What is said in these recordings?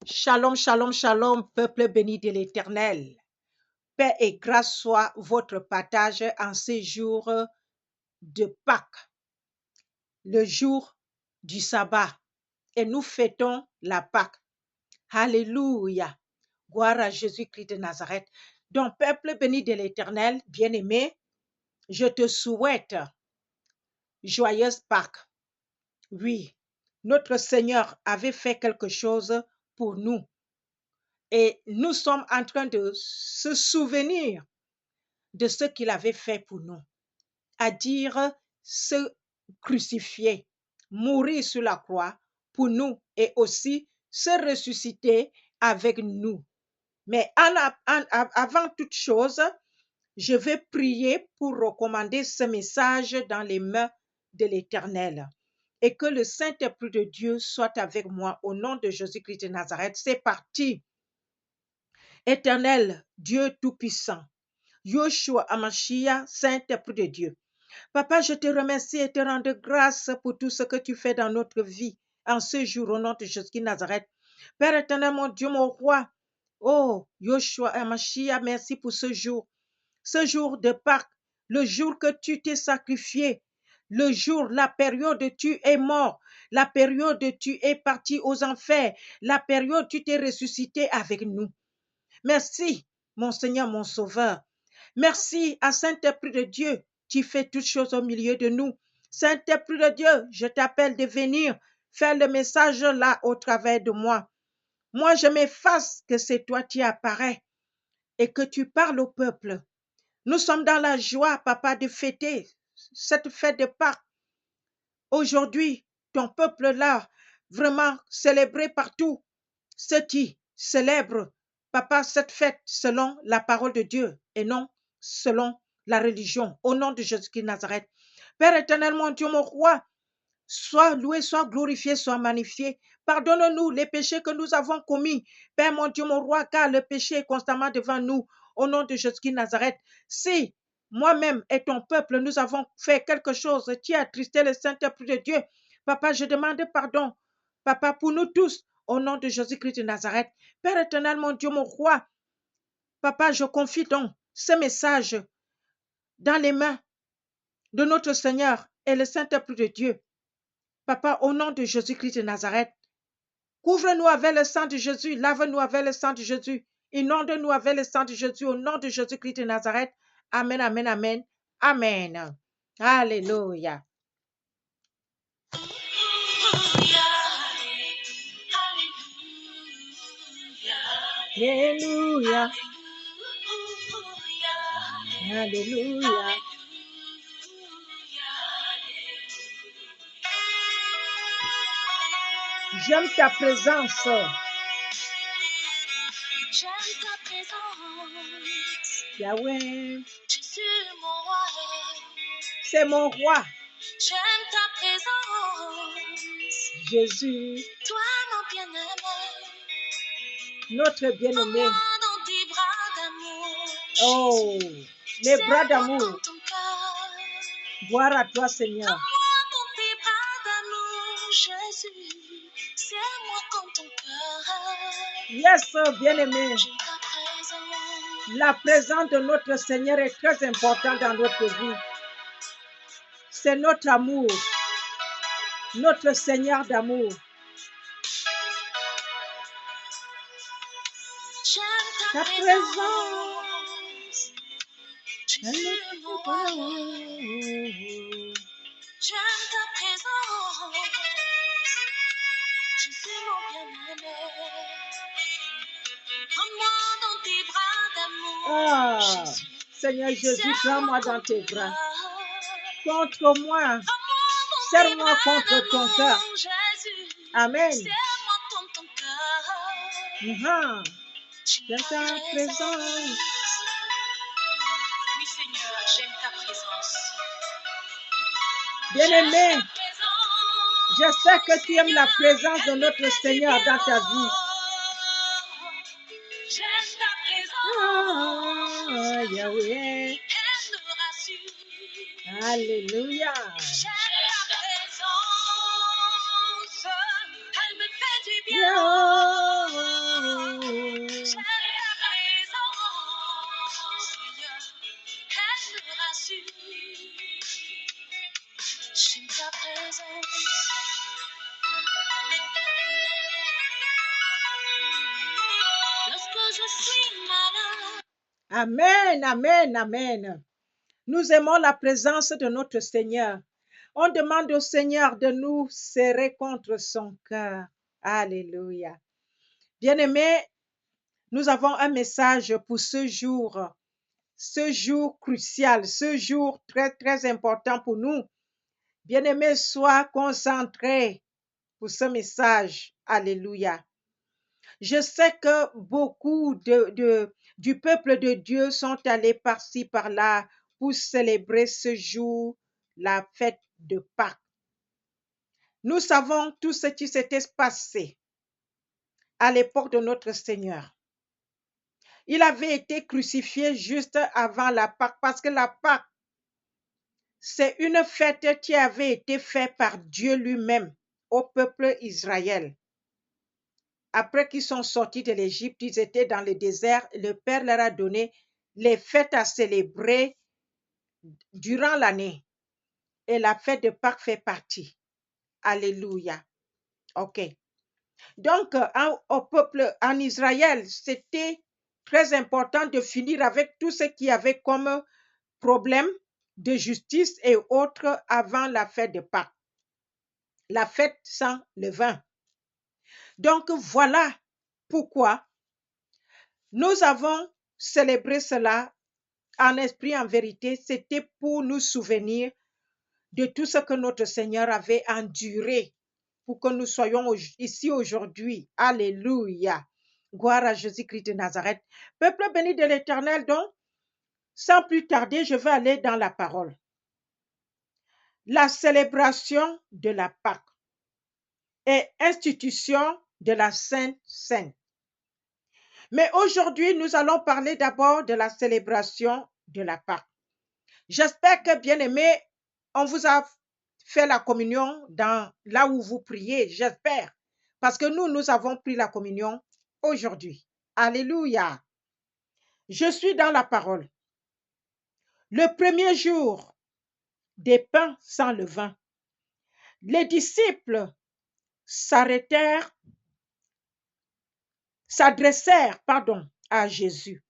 Shalom, shalom, shalom, peuple béni de l'Éternel. Paix et grâce soient votre partage en ces jours de Pâques, le jour du sabbat. Et nous fêtons la Pâques. Alléluia. Gloire à Jésus-Christ de Nazareth. Donc, peuple béni de l'Éternel, bien-aimé, je te souhaite joyeuse Pâques. Oui, notre Seigneur avait fait quelque chose pour nous. Et nous sommes en train de se souvenir de ce qu'il avait fait pour nous, à dire se crucifier, mourir sur la croix pour nous et aussi se ressusciter avec nous. Mais avant toute chose, je vais prier pour recommander ce message dans les mains de l'Éternel. Et que le Saint-Esprit de Dieu soit avec moi au nom de Jésus-Christ de Nazareth. C'est parti. Éternel, Dieu Tout-Puissant, Yoshua Amashia, Saint-Esprit de Dieu. Papa, je te remercie et te rends grâce pour tout ce que tu fais dans notre vie en ce jour au nom de Jésus de Nazareth. Père éternel, mon Dieu, mon roi, oh, Yoshua Amashia, merci pour ce jour de Pâques, le jour que tu t'es sacrifié, le jour, la période où tu es mort, la période où tu es parti aux enfers, la période où tu t'es ressuscité avec nous. Merci, mon Seigneur, mon Sauveur. Merci à Saint-Esprit de Dieu, qui fait toutes choses au milieu de nous. Saint-Esprit de Dieu, je t'appelle de venir faire le message là au travers de moi. Moi, je m'efface que c'est toi qui apparais et que tu parles au peuple. Nous sommes dans la joie, papa, de fêter cette fête de Pâques. Aujourd'hui, ton peuple là, vraiment célébré partout, ceux qui célèbrent, papa, cette fête selon la parole de Dieu et non selon la religion, au nom de Jésus-Christ de Nazareth. Père éternel, mon Dieu, mon roi, sois loué, sois glorifié, sois magnifié. Pardonne-nous les péchés que nous avons commis. Père, mon Dieu, mon roi, car le péché est constamment devant nous, au nom de Jésus-Christ de Nazareth. Si moi-même et ton peuple, nous avons fait quelque chose qui a attristé le Saint-Esprit de Dieu, papa, je demande pardon, papa, pour nous tous, au nom de Jésus-Christ de Nazareth. Père éternel, mon Dieu, mon roi, papa, je confie donc ce message dans les mains de notre Seigneur et le Saint-Esprit de Dieu. Papa, au nom de Jésus-Christ de Nazareth, couvre-nous avec le sang de Jésus, lave-nous avec le sang de Jésus, inonde-nous avec le sang de Jésus, au nom de Jésus-Christ de Nazareth. Amen, amen, amen, amen. Alléluia. Alléluia. Alléluia. J'aime ta présence. J'aime ta présence. Yahweh. Jésus, mon roi. C'est mon roi. J'aime ta présence. Jésus. Toi, mon bien-aimé. Notre bien-aimé. Dans tes bras d'amour. Oh, les bras d'amour. Gloire à toi, Seigneur. Dans tes bras d'amour, Jésus. C'est moi comme ton cœur. Yes, bien-aimé. La présence de notre Seigneur est très importante dans notre vie. C'est notre amour, notre Seigneur d'amour. Ta présence. J'aime ta présence. Je suis mon bien-aimé. Prends-moi dans tes bras d'amour. Ah, Seigneur Jésus, prends-moi dans tes bras. Contre moi. Serre-moi contre ton cœur. Amen. Serre-moi contre ton cœur. J'aime ta présence. Oui, Seigneur, j'aime ta présence. Bien-aimé, j'espère que tu aimes la présence de notre Seigneur dans ta vie. J'aime ta présence. Ah, Yahweh. Elle me rassure. Alléluia. J'aime ta présence. Elle me fait du bien. Amen, amen, amen. Nous aimons la présence de notre Seigneur. On demande au Seigneur de nous serrer contre son cœur. Alléluia. Bien-aimés, nous avons un message pour ce jour crucial, ce jour très, très important pour nous. Bien-aimés, sois concentrés pour ce message. Alléluia. Je sais que beaucoup du peuple de Dieu sont allés par-ci, par-là pour célébrer ce jour, la fête de Pâques. Nous savons tout ce qui s'était passé à l'époque de notre Seigneur. Il avait été crucifié juste avant la Pâque parce que la Pâque, c'est une fête qui avait été faite par Dieu lui-même au peuple Israël. Après qu'ils sont sortis de l'Égypte, ils étaient dans le désert. Le Père leur a donné les fêtes à célébrer durant l'année. Et la fête de Pâques fait partie. Alléluia. OK. Donc, au peuple, en Israël, c'était très important de finir avec tout ce qu'il y avait comme problème de justice et autres avant la fête de Pâques. La fête sans levain. Donc, voilà pourquoi nous avons célébré cela en esprit, en vérité. C'était pour nous souvenir de tout ce que notre Seigneur avait enduré pour que nous soyons ici aujourd'hui. Alléluia. Gloire à Jésus-Christ de Nazareth. Peuple béni de l'Éternel, donc, sans plus tarder, je vais aller dans la parole. La célébration de la Pâque et institution de la Sainte Seine. Mais aujourd'hui, nous allons parler d'abord de la célébration de la Pâque. J'espère que, bien-aimés, on vous a fait la communion dans là où vous priez, j'espère. Parce que nous avons pris la communion aujourd'hui. Alléluia. Je suis dans la parole. Le premier jour des pains sans levain, les disciples s'adressèrent à Jésus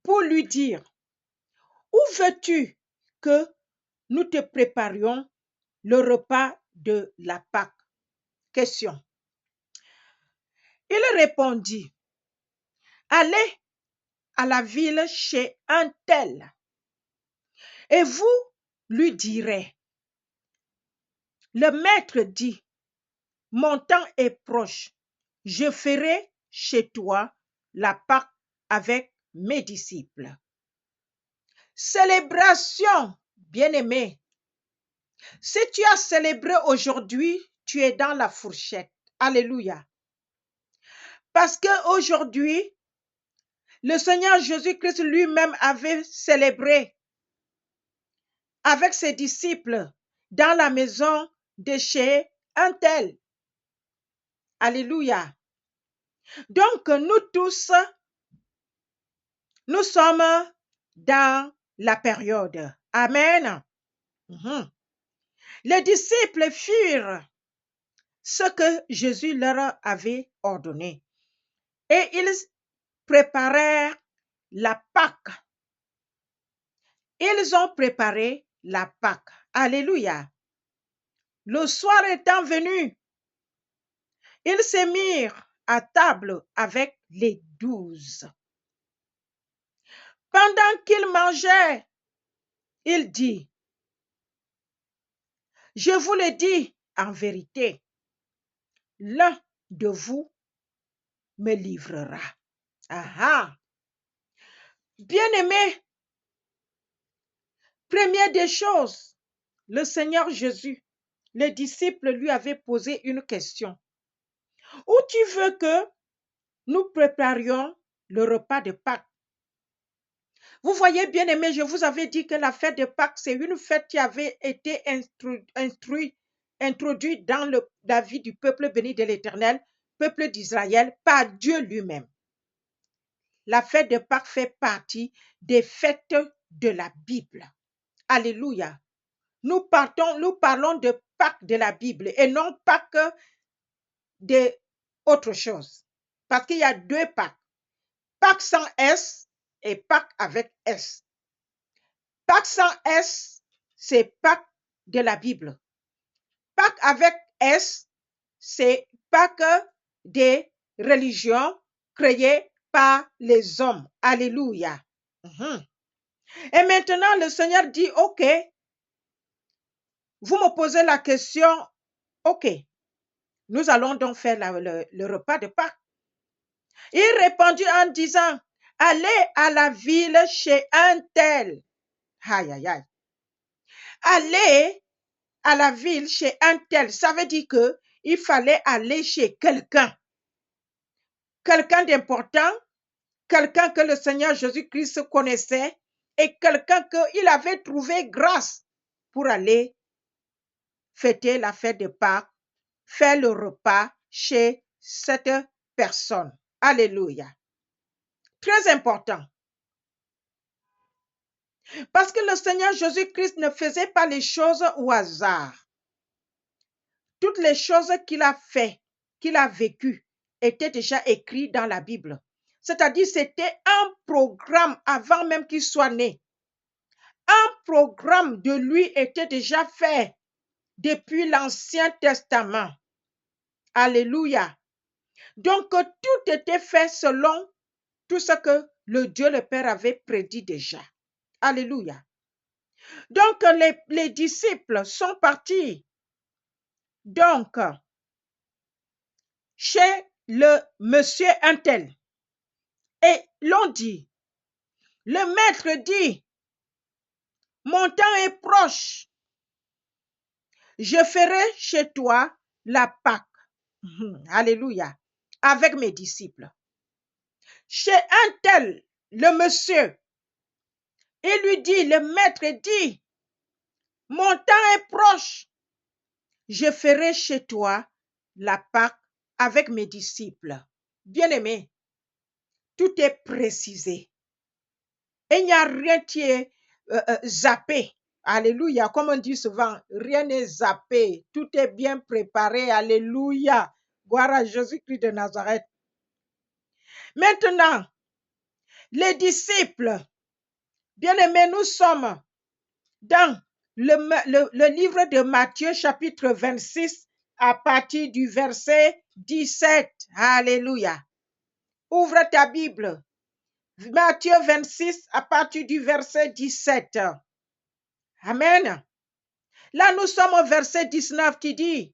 pour lui dire, où veux-tu que nous te préparions le repas de la Pâque? Question. Il répondit, allez à la ville chez un tel, et vous lui direz, le maître dit, mon temps est proche, je ferai chez toi la Pâque avec mes disciples. Célébration, bien-aimé. Si tu as célébré aujourd'hui, tu es dans la fourchette. Alléluia. Parce qu'aujourd'hui, le Seigneur Jésus-Christ lui-même avait célébré avec ses disciples dans la maison de chez un tel. Alléluia. Donc, nous tous, nous sommes dans la période. Amen. Les disciples firent ce que Jésus leur avait ordonné et ils préparèrent la Pâque. Ils ont préparé la Pâque. Alléluia. Le soir étant venu, ils se mirent à table avec les 12. Pendant qu'ils mangeaient, il dit, je vous le dis en vérité, l'un de vous me livrera. Aha. Bien-aimé, première des choses, le Seigneur Jésus, les disciples lui avaient posé une question. Où tu veux que nous préparions le repas de Pâques? Vous voyez, bien aimé, je vous avais dit que la fête de Pâques, c'est une fête qui avait été introduite dans la vie du peuple béni de l'Éternel, peuple d'Israël, par Dieu lui-même. La fête de Pâques fait partie des fêtes de la Bible. Alléluia. Nous parlons de Pâques de la Bible et non Pâques d'autre chose. Parce qu'il y a deux Pâques. Pâques sans S et Pâques avec S. Pâques sans S, c'est Pâques de la Bible. Pâques avec S, c'est Pâques des religions créées par les hommes. Alléluia. Et maintenant, le Seigneur dit, OK, vous me posez la question, OK, nous allons donc faire le repas de Pâques. Il répondit en disant, allez à la ville chez un tel. Aïe, aïe, aïe. Allez à la ville chez un tel. Ça veut dire que il fallait aller chez quelqu'un. Quelqu'un d'important, quelqu'un que le Seigneur Jésus-Christ connaissait et quelqu'un qu'il avait trouvé grâce pour aller fêter la fête de Pâques, faire le repas chez cette personne. Alléluia. Très important. Parce que le Seigneur Jésus-Christ ne faisait pas les choses au hasard. Toutes les choses qu'il a fait, qu'il a vécues, étaient déjà écrites dans la Bible. C'est-à-dire, c'était un programme avant même qu'il soit né. Un programme de lui était déjà fait depuis l'Ancien Testament. Alléluia. Donc, tout était fait selon tout ce que le Dieu le Père avait prédit déjà. Alléluia. Donc, les disciples sont partis. Donc, chez le monsieur untel. Et l'on dit, le maître dit, mon temps est proche. Je ferai chez toi la Pâque. Alléluia. Avec mes disciples. Chez un tel, le monsieur, il lui dit, le maître dit, mon temps est proche. Je ferai chez toi la Pâque avec mes disciples. Bien-aimés, tout est précisé. Et il n'y a rien qui est zappé. Alléluia. Comme on dit souvent, rien n'est zappé. Tout est bien préparé. Alléluia. Gloire à Jésus-Christ de Nazareth. Maintenant, les disciples, bien-aimés, nous sommes dans le livre de Matthieu, chapitre 26, à partir du verset 17. Alléluia. Ouvre ta Bible. Matthieu 26, à partir du verset 17. Amen. Là, nous sommes au verset 19 qui dit,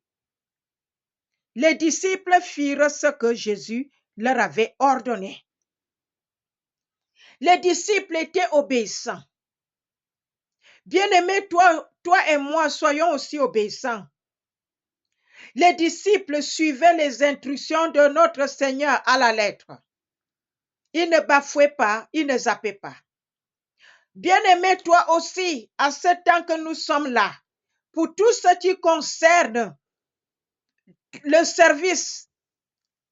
les disciples firent ce que Jésus leur avait ordonné. Les disciples étaient obéissants. Bien-aimés, toi et moi, soyons aussi obéissants. Les disciples suivaient les instructions de notre Seigneur à la lettre. Ils ne bafouaient pas, ils ne zappaient pas. Bien-aimé, toi aussi, à ce temps que nous sommes là, pour tout ce qui concerne le service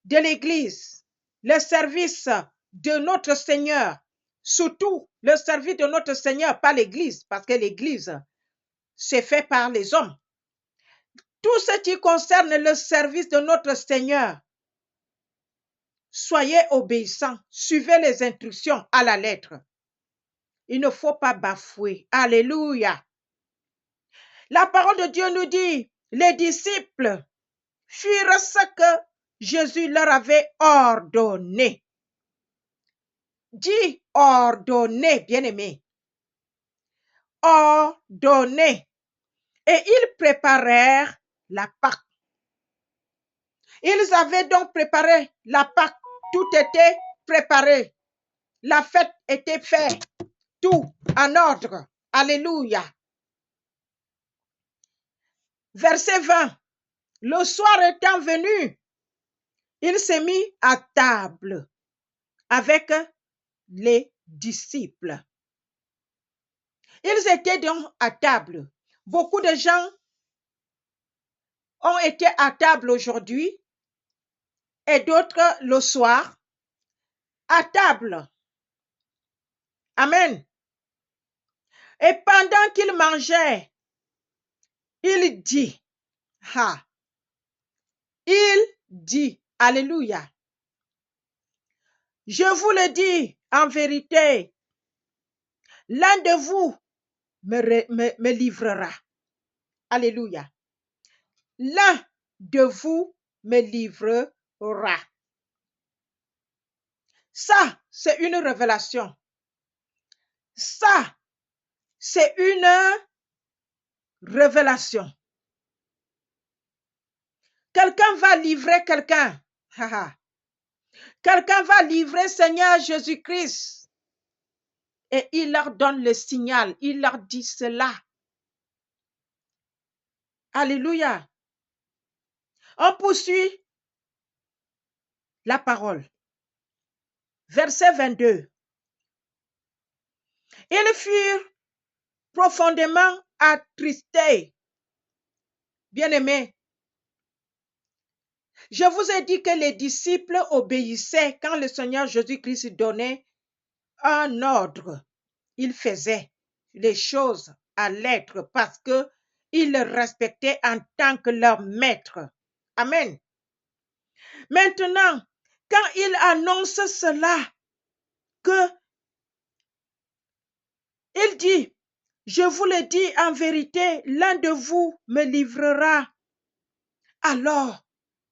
de l'Église, le service de notre Seigneur, surtout le service de notre Seigneur, pas l'Église, parce que l'Église, c'est fait par les hommes. Tout ce qui concerne le service de notre Seigneur, soyez obéissants, suivez les instructions à la lettre. Il ne faut pas bafouer. Alléluia. La parole de Dieu nous dit, les disciples firent ce que Jésus leur avait ordonné. Dis ordonné, bien-aimé. Ordonné. Et ils préparèrent la Pâque. Ils avaient donc préparé la Pâque. Tout était préparé. La fête était faite. Tout en ordre. Alléluia. Verset 20. Le soir étant venu, il s'est mis à table avec les disciples. Ils étaient donc à table. Beaucoup de gens ont été à table aujourd'hui et d'autres le soir à table. Amen. Et pendant qu'ils mangeaient, il dit, il dit, alléluia, Je vous le dis en vérité, l'un de vous me livrera. Alléluia. L'un de vous me livrera. Ça, c'est une révélation. Ça, c'est une révélation. Quelqu'un va livrer quelqu'un. Quelqu'un va livrer Seigneur Jésus-Christ. Et il leur donne le signal. Il leur dit cela. Alléluia. On poursuit la parole. Verset 22. Ils furent profondément attristés. Bien-aimés, je vous ai dit que les disciples obéissaient quand le Seigneur Jésus-Christ donnait un ordre. Ils faisaient les choses à l'être parce que ils le respectaient en tant que leur maître. Amen. Maintenant, quand il annonce cela, que il dit, je vous le dis en vérité, l'un de vous me livrera. Alors,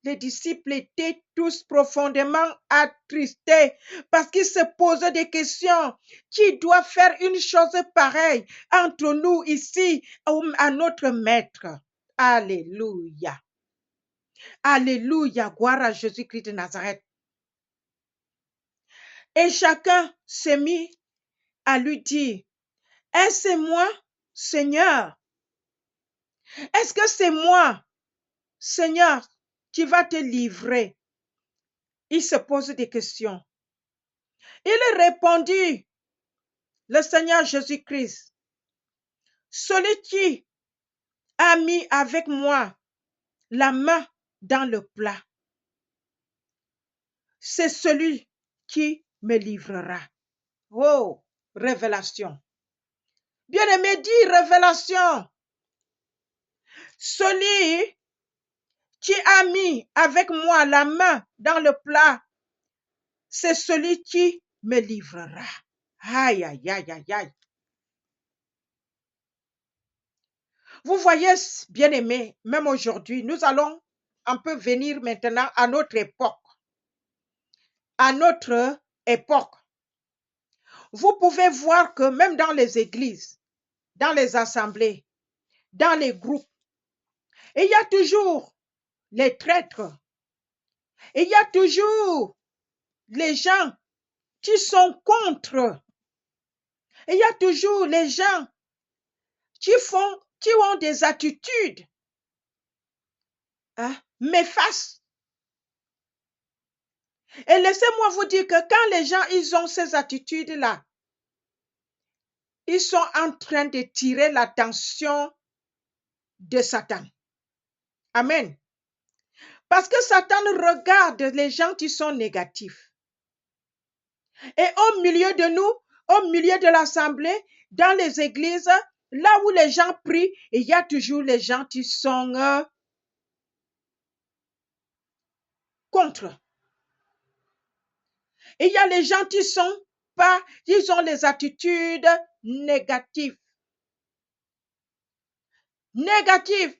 les disciples étaient tous profondément attristés parce qu'ils se posaient des questions. Qui doit faire une chose pareille entre nous ici à notre maître? Alléluia. Alléluia. Gloire à Jésus-Christ de Nazareth. Et chacun s'est mis à lui dire, est-ce moi, Seigneur? Est-ce que c'est moi, Seigneur, qui va te livrer? Il se pose des questions. Il répondit, le Seigneur Jésus-Christ, celui qui a mis avec moi la main dans le plat, c'est celui qui me livrera. Oh, révélation. Bien-aimé, dit révélation. Celui qui a mis avec moi la main dans le plat, c'est celui qui me livrera. Aïe, aïe, aïe, aïe, aïe. Vous voyez, bien-aimés, même aujourd'hui, nous allons un peu venir maintenant à notre époque. À notre époque. Vous pouvez voir que même dans les églises, dans les assemblées, dans les groupes, il y a toujours les traîtres. Il y a toujours les gens qui sont contre. Il y a toujours les gens qui ont des attitudes méfastes. Et laissez-moi vous dire que quand les gens ils ont ces attitudes-là, ils sont en train de tirer l'attention de Satan. Amen. Parce que Satan regarde les gens qui sont négatifs. Et au milieu de nous, au milieu de l'assemblée, dans les églises, là où les gens prient, il y a toujours les gens qui sont contre. Il y a les gens qui sont pas, ils ont les attitudes négatives. Négatives.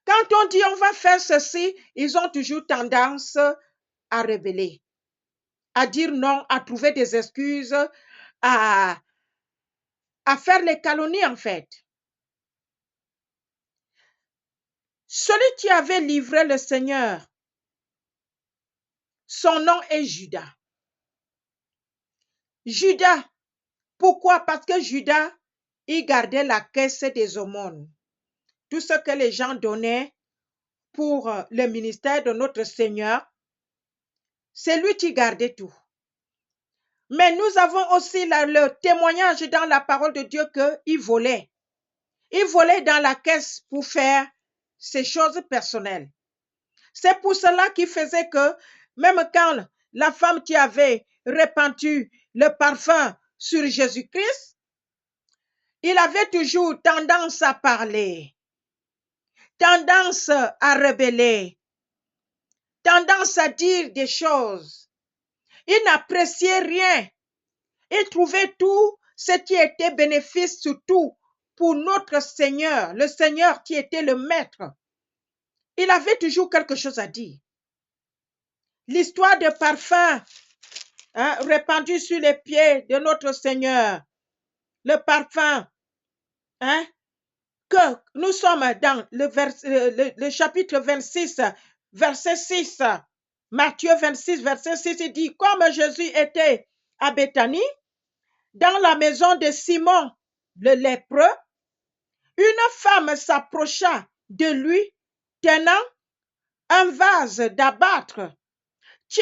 Quand on dit on va faire ceci, ils ont toujours tendance à rebeller, à dire non, à trouver des excuses, à faire les calomnies en fait. Celui qui avait livré le Seigneur, son nom est Judas. Judas, pourquoi? Parce que Judas, il gardait la caisse des aumônes. Tout ce que les gens donnaient pour le ministère de notre Seigneur, c'est lui qui gardait tout. Mais nous avons aussi le témoignage dans la parole de Dieu qu'il volait. Il volait dans la caisse pour faire ses choses personnelles. C'est pour cela qu'il faisait que même quand la femme qui avait répandu le parfum sur Jésus-Christ, il avait toujours tendance à parler, tendance à rebeller, tendance à dire des choses Il n'appréciait rien. Il trouvait tout ce qui était bénéfice surtout pour notre Seigneur, le Seigneur qui était le Maître. Il avait toujours quelque chose à dire. L'histoire de parfum répandu sur les pieds de notre Seigneur, le parfum, que nous sommes dans le chapitre 26, verset 6. Matthieu 26, verset 6, il dit, comme Jésus était à Béthanie, dans la maison de Simon le lépreux, une femme s'approcha de lui, tenant un vase d'albâtre qui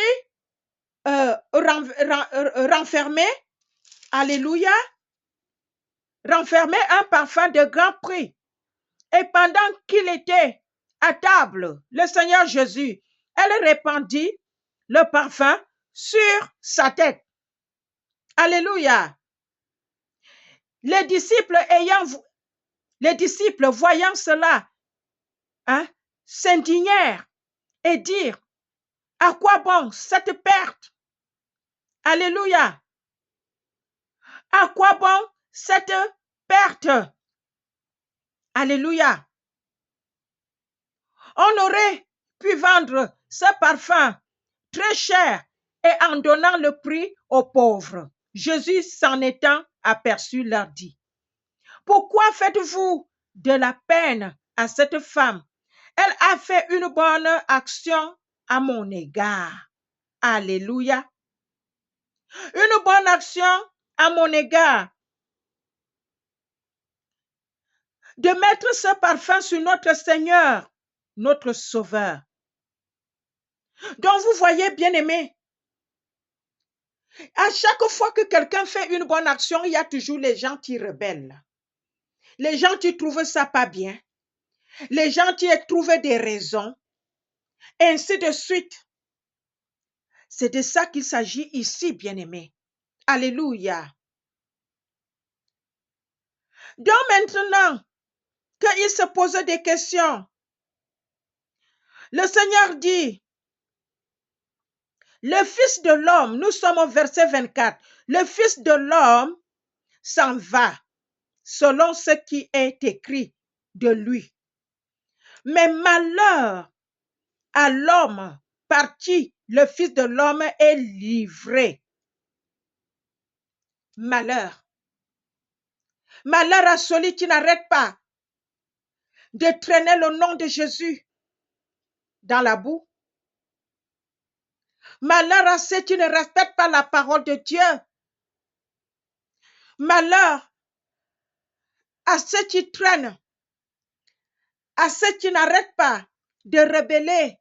renfermait, alléluia, renfermait un parfum de grand prix. Et pendant qu'il était à table, le Seigneur Jésus, elle répandit le parfum sur sa tête. Alléluia. Les disciples voyant cela, s'indignèrent et dirent, à quoi bon cette perte? Alléluia. À quoi bon cette perte? Alléluia. On aurait pu vendre ce parfum très cher et en donnant le prix aux pauvres. Jésus, s'en étant aperçu, leur dit, pourquoi faites-vous de la peine à cette femme? Elle a fait une bonne action à mon égard. Alléluia. Une bonne action à mon égard. De mettre ce parfum sur notre Seigneur, notre Sauveur. Donc vous voyez, bien-aimés, à chaque fois que quelqu'un fait une bonne action, il y a toujours les gens qui rebellent. Les gens qui trouvent ça pas bien. Les gens qui trouvent des raisons. Et ainsi de suite. C'est de ça qu'il s'agit ici, bien-aimés. Alléluia. Donc maintenant qu'il se pose des questions, le Seigneur dit, le Fils de l'homme, nous sommes au verset 24, le Fils de l'homme s'en va selon ce qui est écrit de lui. Mais malheur à l'homme par qui le Fils de l'homme est livré. Malheur. Malheur à celui qui n'arrête pas de traîner le nom de Jésus dans la boue. Malheur à ceux qui ne respectent pas la parole de Dieu. Malheur à ceux qui traînent, à ceux qui n'arrêtent pas de rebeller.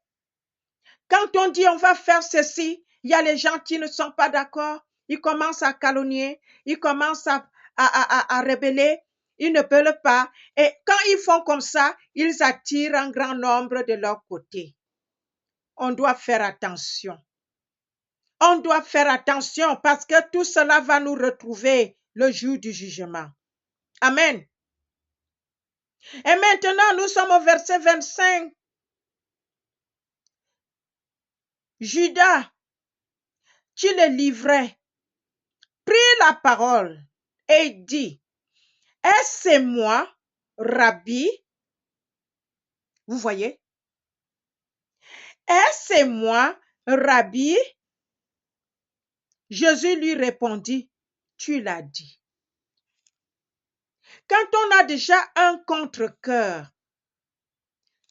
Quand on dit on va faire ceci, il y a les gens qui ne sont pas d'accord. Ils commencent à calomnier, ils commencent à rebeller, ils ne veulent pas. Et quand ils font comme ça, ils attirent un grand nombre de leur côté. On doit faire attention. On doit faire attention parce que tout cela va nous retrouver le jour du jugement. Amen. Et maintenant, nous sommes au verset 25. Judas, qui le livrait, prit la parole et dit, est-ce moi, Rabbi? Vous voyez? Est-ce moi, Rabbi? Jésus lui répondit, tu l'as dit. Quand on a déjà un contre-cœur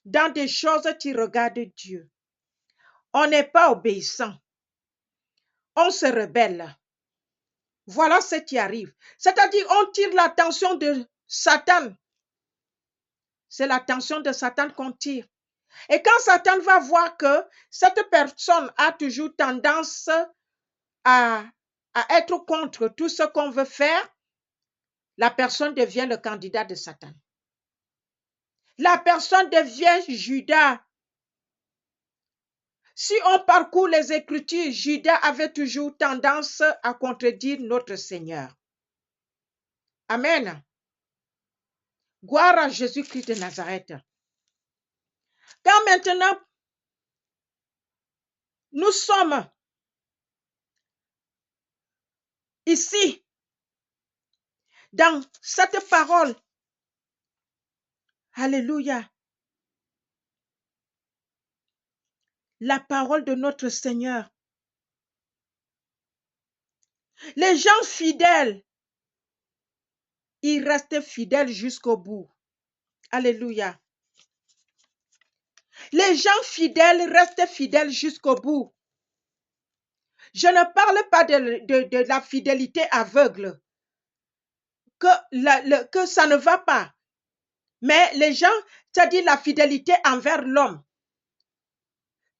dans des choses qui regardent Dieu, on n'est pas obéissant. On se rebelle. Voilà ce qui arrive. C'est-à-dire, on tire l'attention de Satan. C'est l'attention de Satan qu'on tire. Et quand Satan va voir que cette personne a toujours tendance à être contre tout ce qu'on veut faire, la personne devient le candidat de Satan. La personne devient Judas. Si on parcourt les Écritures, Judas avait toujours tendance à contredire notre Seigneur. Amen. Gloire à Jésus-Christ de Nazareth. Quand maintenant, nous sommes ici, dans cette parole, alléluia, la parole de notre Seigneur, les gens fidèles, ils restent fidèles jusqu'au bout. Alléluia. Les gens fidèles restent fidèles jusqu'au bout. Je ne parle pas de la fidélité aveugle, que ça ne va pas. Mais les gens, c'est-à-dire la fidélité envers l'homme.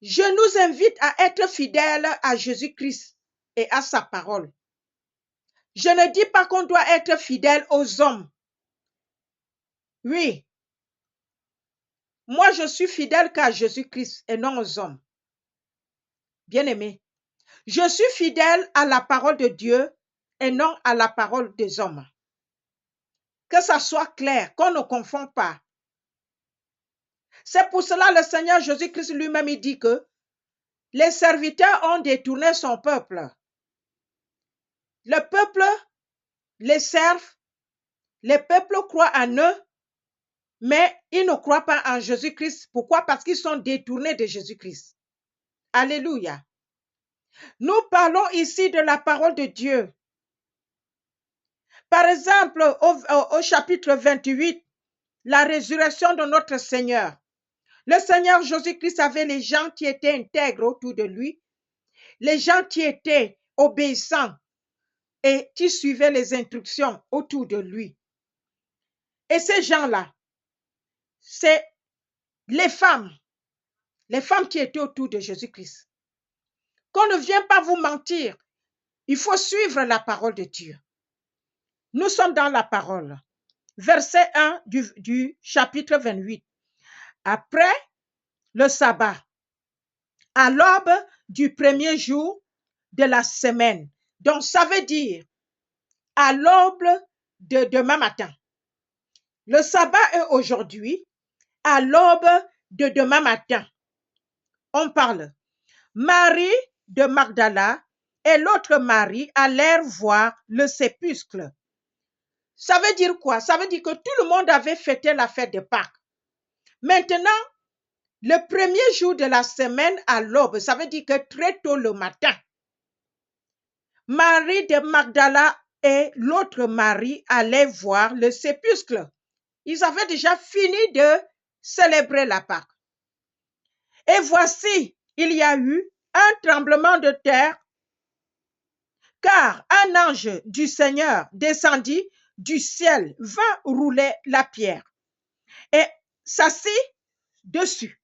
Je nous invite à être fidèles à Jésus-Christ et à sa parole. Je ne dis pas qu'on doit être fidèle aux hommes. Oui. Moi, je suis fidèle qu'à Jésus-Christ et non aux hommes. Bien-aimé, je suis fidèle à la parole de Dieu et non à la parole des hommes. Que ça soit clair, qu'on ne confond pas. C'est pour cela le Seigneur Jésus-Christ lui-même il dit que les serviteurs ont détourné son peuple. Le peuple les serve, les peuples croient en eux, mais ils ne croient pas en Jésus-Christ. Pourquoi? Parce qu'ils sont détournés de Jésus-Christ. Alléluia. Nous parlons ici de la parole de Dieu. Par exemple, au chapitre 28, la résurrection de notre Seigneur. Le Seigneur Jésus-Christ avait les gens qui étaient intègres autour de lui, les gens qui étaient obéissants et qui suivaient les instructions autour de lui. Et ces gens-là, c'est les femmes qui étaient autour de Jésus-Christ. Qu'on ne vient pas vous mentir, il faut suivre la parole de Dieu. Nous sommes dans la parole. Verset 1 du chapitre 28. Après le sabbat, à l'aube du premier jour de la semaine. Donc, ça veut dire à l'aube de demain matin. Le sabbat est aujourd'hui, à l'aube de demain matin. On parle. Marie de Magdala et l'autre Marie allèrent voir le sépulcre. Ça veut dire quoi? Ça veut dire que tout le monde avait fêté la fête de Pâques. Maintenant, le premier jour de la semaine à l'aube, ça veut dire que très tôt le matin, Marie de Magdala et l'autre Marie allaient voir le sépulcre. Ils avaient déjà fini de célébrer la Pâque. Et voici, il y a eu un tremblement de terre, car un ange du Seigneur descendit du ciel, vint rouler la pierre et s'assit dessus.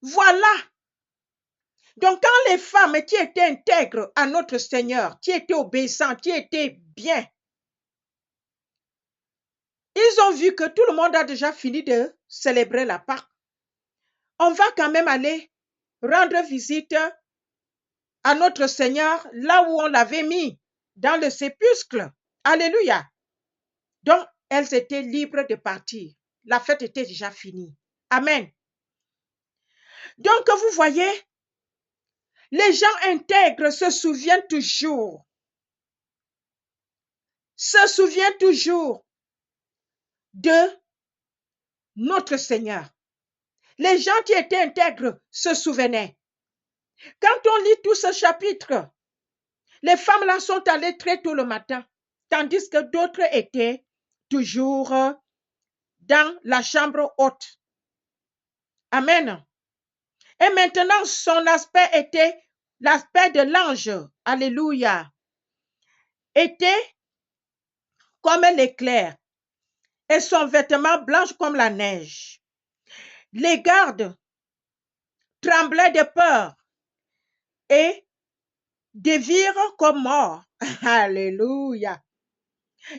Voilà. Donc, quand les femmes qui étaient intègres à notre Seigneur, qui étaient obéissantes, qui étaient bien, ils ont vu que tout le monde a déjà fini de célébrer la Pâque. On va quand même aller rendre visite à notre Seigneur là où on l'avait mis, dans le sépulcre. Alléluia. Donc, elles étaient libres de partir. La fête était déjà finie. Amen. Donc, vous voyez, les gens intègres se souviennent toujours de notre Seigneur. Les gens qui étaient intègres se souvenaient. Quand on lit tout ce chapitre, les femmes là sont allées très tôt le matin, tandis que d'autres étaient toujours dans la chambre haute. Amen. Et maintenant, son aspect était l'aspect de l'ange. Alléluia. Était comme l'éclair et son vêtement blanche comme la neige. Les gardes tremblaient de peur et des virent comme morts. Alléluia.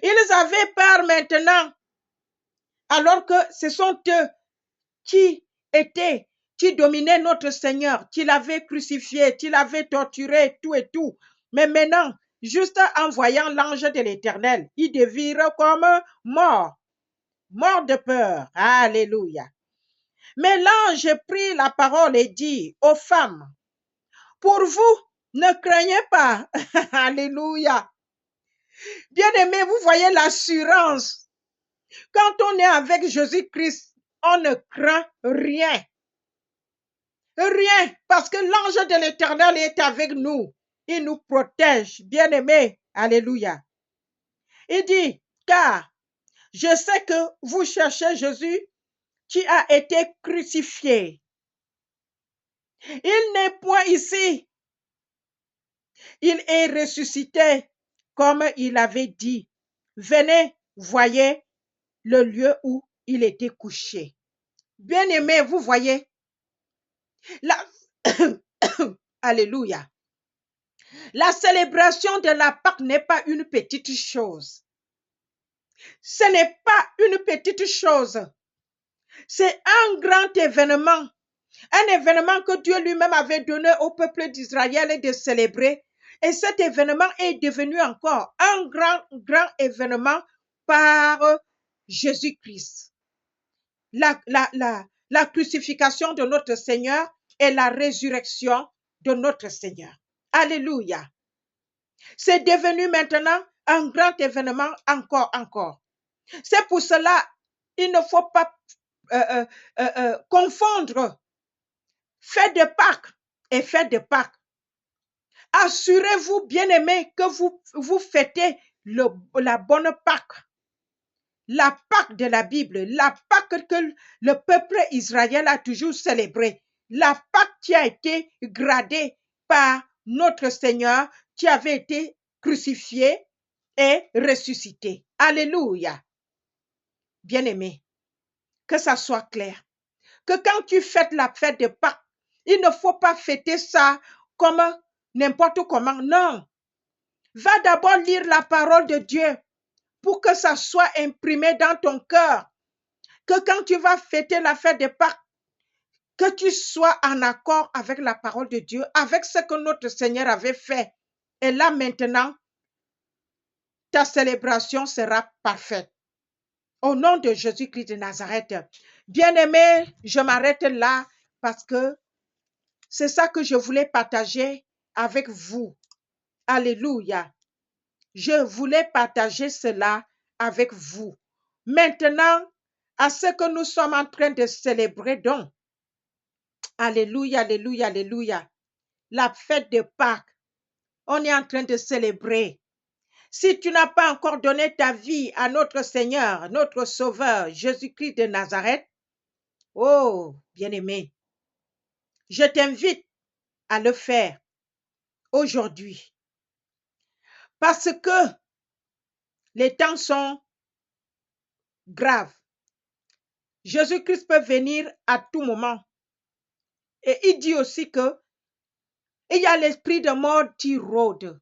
Ils avaient peur maintenant, alors que ce sont eux qui dominaient notre Seigneur, qui l'avaient crucifié, qui l'avaient torturé, tout et tout. Mais maintenant, juste en voyant l'ange de l'Éternel, ils devirent comme morts de peur. Alléluia. Mais l'ange prit la parole et dit aux femmes, pour vous Ne craignez pas. Alléluia. Bien-aimés, vous voyez l'assurance. Quand on est avec Jésus-Christ, on ne craint rien. Rien, parce que l'ange de l'Éternel est avec nous. Il nous protège, bien-aimés. Alléluia. Il dit, car je sais que vous cherchez Jésus qui a été crucifié. Il n'est point ici. Il est ressuscité, comme il avait dit. Venez, voyez le lieu où il était couché. Bien-aimés, vous voyez, la... Alléluia. La célébration de la Pâque n'est pas une petite chose. Ce n'est pas une petite chose. C'est un grand événement. Un événement que Dieu lui-même avait donné au peuple d'Israël de célébrer. Et cet événement est devenu encore un grand événement par Jésus-Christ. La crucifixion de notre Seigneur et la résurrection de notre Seigneur. Alléluia. C'est devenu maintenant un grand événement encore. C'est pour cela, il ne faut pas confondre fête de Pâques et fête de Pâques. Assurez-vous, bien-aimés, que vous fêtez la bonne Pâque. La Pâque de la Bible, la Pâque que le peuple Israël a toujours célébrée. La Pâque qui a été gradée par notre Seigneur, qui avait été crucifié et ressuscité. Alléluia. Bien-aimés, que ça soit clair. Que quand tu fêtes la fête de Pâques, il ne faut pas fêter ça comme n'importe comment. Non. Va d'abord lire la parole de Dieu pour que ça soit imprimé dans ton cœur. Que quand tu vas fêter la fête de Pâques, que tu sois en accord avec la parole de Dieu, avec ce que notre Seigneur avait fait. Et là maintenant, ta célébration sera parfaite. Au nom de Jésus-Christ de Nazareth. Bien-aimé, je m'arrête là parce que c'est ça que je voulais partager avec vous. Alléluia. Je voulais partager cela avec vous. Maintenant, à ce que nous sommes en train de célébrer donc. Alléluia, alléluia, alléluia. La fête de Pâques. On est en train de célébrer. Si tu n'as pas encore donné ta vie à notre Seigneur, notre Sauveur, Jésus-Christ de Nazareth, oh, bien-aimé, je t'invite à le faire aujourd'hui. Parce que les temps sont graves. Jésus-Christ peut venir à tout moment. Et il dit aussi que il y a l'esprit de mort qui rôde.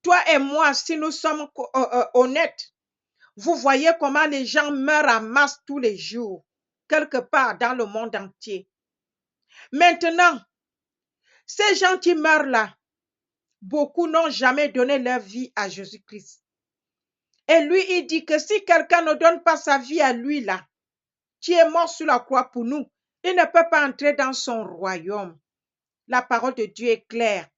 Toi et moi, si nous sommes honnêtes, vous voyez comment les gens meurent en masse tous les jours, quelque part dans le monde entier. Maintenant, ces gens qui meurent là, beaucoup n'ont jamais donné leur vie à Jésus-Christ. Et lui, il dit que si quelqu'un ne donne pas sa vie à lui là, qui est mort sur la croix pour nous, il ne peut pas entrer dans son royaume. La parole de Dieu est claire.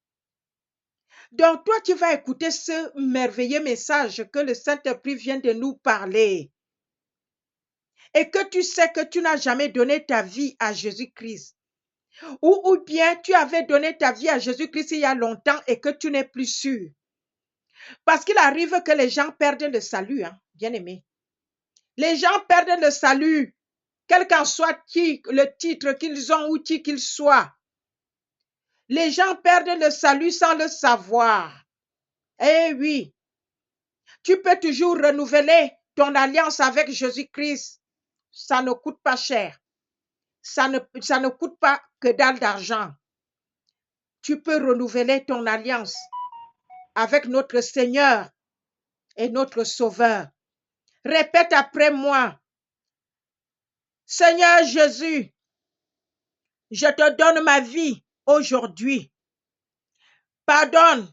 Donc, toi, tu vas écouter ce merveilleux message que le Saint-Esprit vient de nous parler. Et que tu sais que tu n'as jamais donné ta vie à Jésus-Christ. Ou bien tu avais donné ta vie à Jésus-Christ il y a longtemps et que tu n'es plus sûr. Parce qu'il arrive que les gens perdent le salut, hein, bien aimé. Les gens perdent le salut, quel qu'en soit le titre qu'ils ont ou qui qu'ils soient. Les gens perdent le salut sans le savoir. Eh oui, tu peux toujours renouveler ton alliance avec Jésus-Christ. Ça ne coûte pas cher. Ça ne coûte pas que dalle d'argent. Tu peux renouveler ton alliance avec notre Seigneur et notre Sauveur. Répète après moi. Seigneur Jésus, je te donne ma vie aujourd'hui. Pardonne-moi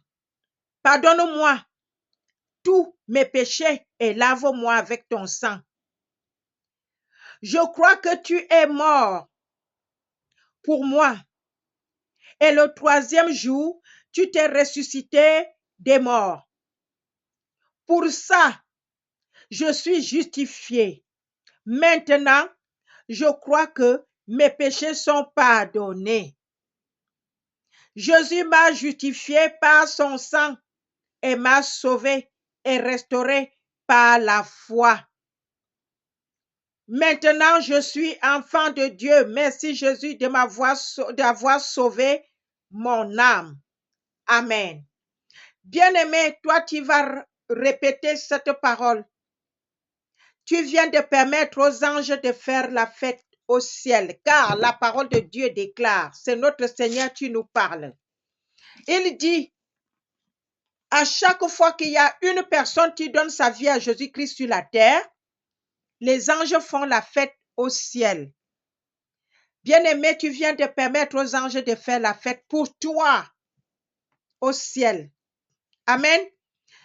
tous mes péchés et lave-moi avec ton sang. Je crois que tu es mort pour moi Et le troisième jour, tu t'es ressuscité des morts. Pour ça, je suis justifié. Maintenant, je crois que mes péchés sont pardonnés. Jésus m'a justifié par son sang et m'a sauvé et restauré par la foi. Maintenant, je suis enfant de Dieu. Merci Jésus d'avoir sauvé mon âme. Amen. Bien-aimé, toi, tu vas répéter cette parole. Tu viens de permettre aux anges de faire la fête au ciel, car la parole de Dieu déclare, c'est notre Seigneur qui nous parle. Il dit, à chaque fois qu'il y a une personne qui donne sa vie à Jésus-Christ sur la terre, les anges font la fête au ciel. Bien-aimé, tu viens de permettre aux anges de faire la fête pour toi au ciel. Amen.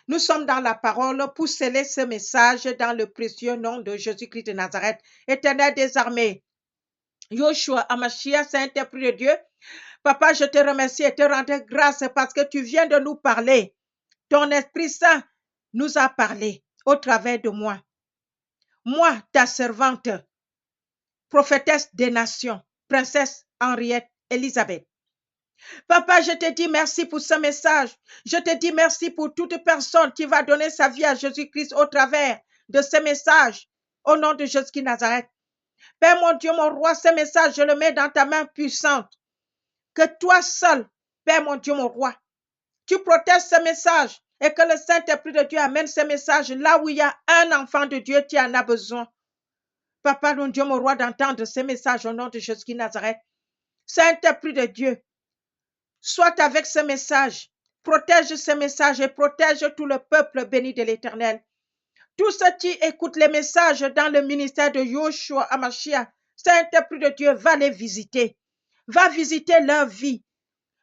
Nous sommes dans la parole pour sceller ce message dans le précieux nom de Jésus-Christ de Nazareth, Éternel des armées. Yoshua Amashia, Saint-Esprit de Dieu. Papa, je te remercie et te rends grâce parce que tu viens de nous parler. Ton Esprit Saint nous a parlé au travers de moi. Moi, ta servante, prophétesse des nations, princesse Henriette Élisabeth. Papa, je te dis merci pour ce message. Je te dis merci pour toute personne qui va donner sa vie à Jésus-Christ au travers de ce message. Au nom de Jésus-Christ Nazareth. Père mon Dieu, mon roi, ce message, je le mets dans ta main puissante. Que toi seul, Père mon Dieu, mon roi, tu protèges ce message et que le Saint-Esprit de Dieu amène ce message là où il y a un enfant de Dieu qui en a besoin. Papa, mon Dieu, mon roi, d'entendre ce message au nom de Jésus-Christ Nazareth. Saint-Esprit de Dieu, sois avec ce message. Protège ce message et protège tout le peuple béni de l'Éternel. Tous ceux qui écoutent les messages dans le ministère de Yoshua Amashia, Saint-Esprit de Dieu, va les visiter. Va visiter leur vie.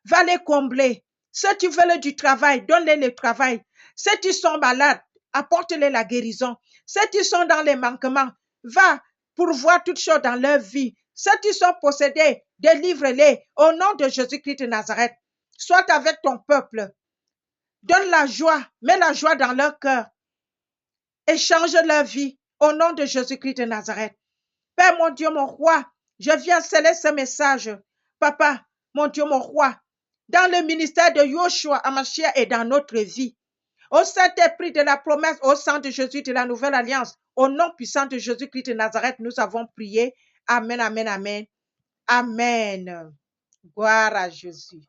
Va les combler. Ceux qui veulent du travail, donne-les le travail. Ceux qui sont malades, apporte-les la guérison. Ceux qui sont dans les manquements, va pourvoir toutes choses dans leur vie. Ceux qui sont possédés, délivre-les au nom de Jésus-Christ de Nazareth. Sois avec ton peuple. Donne la joie, mets la joie dans leur cœur. Et change leur vie au nom de Jésus-Christ de Nazareth. Père mon Dieu, mon roi, je viens sceller ce message. Papa, mon Dieu, mon roi, dans le ministère de Yoshua Amashia et dans notre vie. Au Saint-Esprit de la promesse, au sang de Jésus de la nouvelle alliance, au nom puissant de Jésus-Christ de Nazareth, nous avons prié. Amen, amen, amen. Amen. Gloire à Jésus.